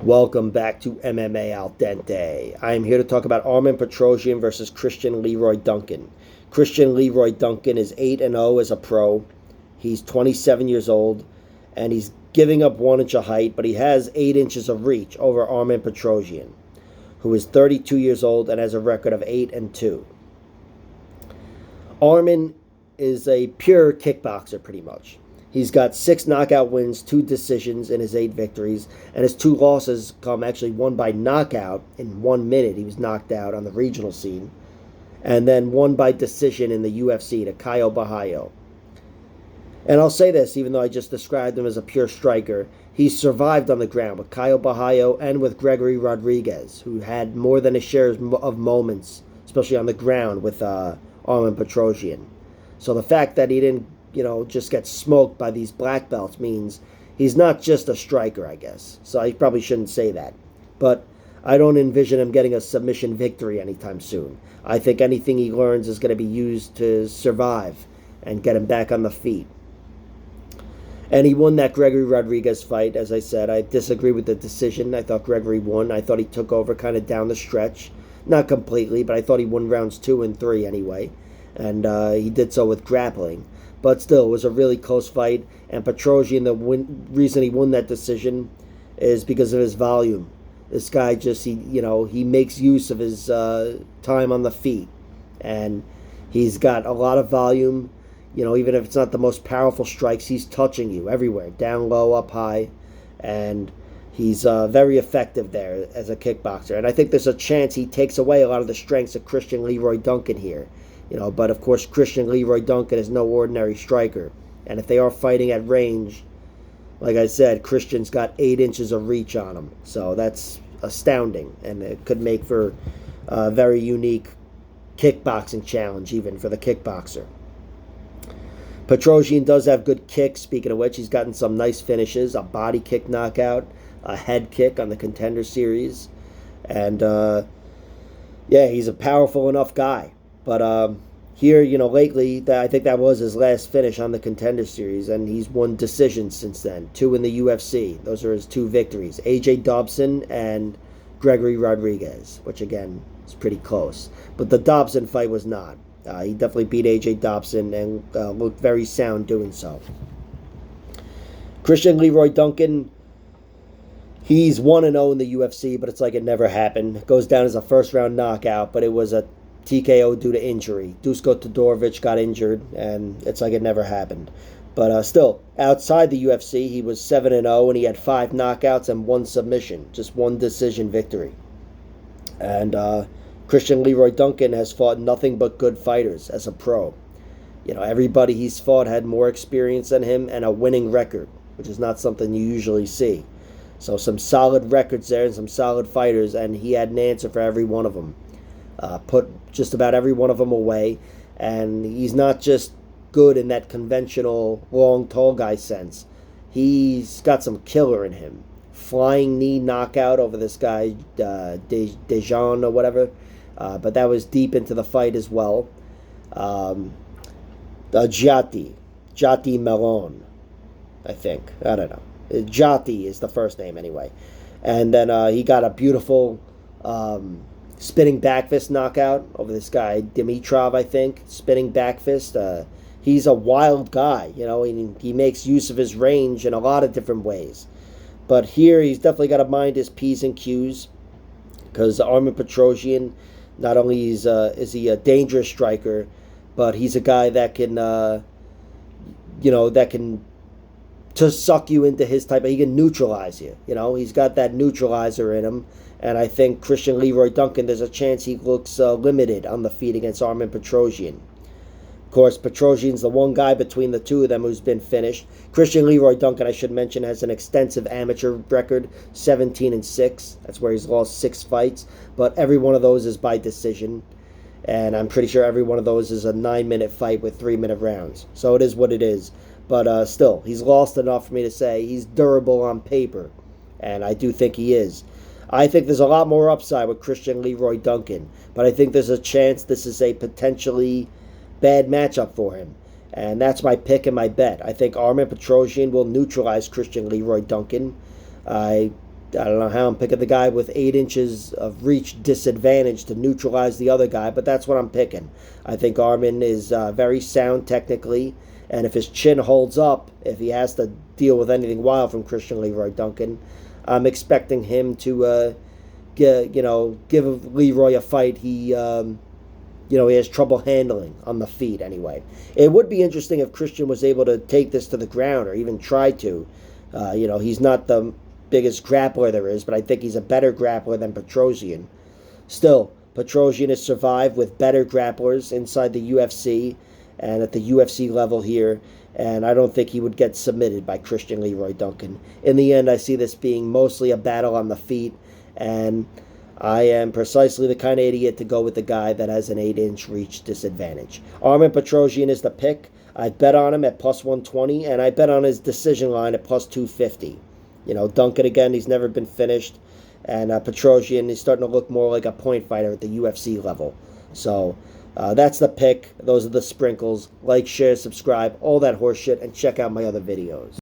Welcome back to MMA Al Dente. I am here to talk about Armen Petrosyan versus Christian Leroy Duncan. Christian Leroy Duncan is 8-0 as a pro. He's 27 years old, and he's giving up 1 inch of height, but he has 8 inches of reach over Armen Petrosyan, who is 32 years old and has a record of 8-2. Armen is a pure kickboxer, pretty much. He's got 6 knockout wins, 2 decisions in his 8 victories, and his 2 losses come actually one by knockout in 1 minute. He was knocked out on the regional scene, and then one by decision in the UFC to Caio Borralho. And I'll say this, even though I just described him as a pure striker, he survived on the ground with Caio Borralho and with Gregory Rodriguez, who had more than a share of moments, especially on the ground, with Armen Petrosyan. So the fact that he didn't, just get smoked by these black belts means he's not just a striker, I guess. So I probably shouldn't say that. But I don't envision him getting a submission victory anytime soon. I think anything he learns is going to be used to survive and get him back on the feet. And he won that Gregory Rodriguez fight. As I said, I disagree with the decision. I thought Gregory won. I thought he took over kind of down the stretch. Not completely, but I thought he won rounds 2 and 3 anyway. And he did so with grappling. But still, it was a really close fight. And Petrosyan, the reason he won that decision is because of his volume. This guy just, he makes use of his time on the feet. And he's got a lot of volume. Even if it's not the most powerful strikes, he's touching you everywhere. Down low, up high. And he's very effective there as a kickboxer. And I think there's a chance he takes away a lot of the strengths of Christian Leroy Duncan here. But of course, Christian Leroy Duncan is no ordinary striker. And if they are fighting at range, like I said, Christian's got 8 inches of reach on him. So that's astounding. And it could make for a very unique kickboxing challenge, even for the kickboxer. Petrosyan does have good kicks, speaking of which. He's gotten some nice finishes, a body kick knockout, a head kick on the Contender Series. And, he's a powerful enough guy. But here, lately, I think that was his last finish on the Contender Series, and he's won decisions since then. 2 in the UFC. Those are his 2 victories. A.J. Dobson and Gregory Rodriguez, which, again, is pretty close. But the Dobson fight was not. He definitely beat A.J. Dobson and looked very sound doing so. Christian Leroy Duncan, he's 1-0 in the UFC, but it's like it never happened. Goes down as a first-round knockout, but it was a TKO due to injury. Dusko Todorovic got injured, and it's like it never happened. But still, outside the UFC, he was 7-0, and he had 5 knockouts and 1 submission, just 1 decision victory. And Christian Leroy Duncan has fought nothing but good fighters as a pro. Everybody he's fought had more experience than him and a winning record, which is not something you usually see. So some solid records there and some solid fighters, and he had an answer for every one of them. Put just about every one of them away, and he's not just good in that conventional long, tall guy sense. He's got some killer in him. Flying knee knockout over this guy, Dejan or whatever, but that was deep into the fight as well. Jati Melon, I think. I don't know. Jati is the first name anyway. And then he got a beautiful spinning back fist knockout over this guy, Dimitrov, I think. Spinning back fist. He's a wild guy, he makes use of his range in a lot of different ways. But here, he's definitely got to mind his P's and Q's, because Armen Petrosyan, not only is he a dangerous striker, but he's a guy that can, that can just suck you into his type. He can neutralize you. He's got that neutralizer in him. And I think Christian Leroy Duncan, there's a chance he looks limited on the feet against Armen Petrosyan. Of course, Petrosyan's the one guy between the 2 of them who's been finished. Christian Leroy Duncan, I should mention, has an extensive amateur record, 17-6. That's where he's lost 6 fights. But every one of those is by decision. And I'm pretty sure every one of those is a 9-minute fight with 3-minute rounds. So it is what it is. But still, he's lost enough for me to say he's durable on paper. And I do think he is. I think there's a lot more upside with Christian Leroy Duncan, but I think there's a chance this is a potentially bad matchup for him. And that's my pick and my bet. I think Armen Petrosyan will neutralize Christian Leroy Duncan. I I don't know how I'm picking the guy with 8 inches of reach disadvantage to neutralize the other guy, but that's what I'm picking. I think Armen is very sound technically, and if his chin holds up, if he has to deal with anything wild from Christian Leroy Duncan, I'm expecting him to give Leroy a fight he has trouble handling on the feet anyway. It would be interesting if Christian was able to take this to the ground or even try to. He's not the biggest grappler there is, but I think he's a better grappler than Petrosyan. Still, Petrosyan has survived with better grapplers inside the UFC and at the UFC level here, and I don't think he would get submitted by Christian Leroy Duncan. In the end, I see this being mostly a battle on the feet, and I am precisely the kind of idiot to go with the guy that has an 8-inch reach disadvantage. Armen Petrosyan is the pick. I bet on him at plus 120, and I bet on his decision line at plus 250. Duncan, again, he's never been finished. And Petrosyan is starting to look more like a point fighter at the UFC level. So that's the pick. Those are the sprinkles. Like, share, subscribe, all that horse shit, and check out my other videos.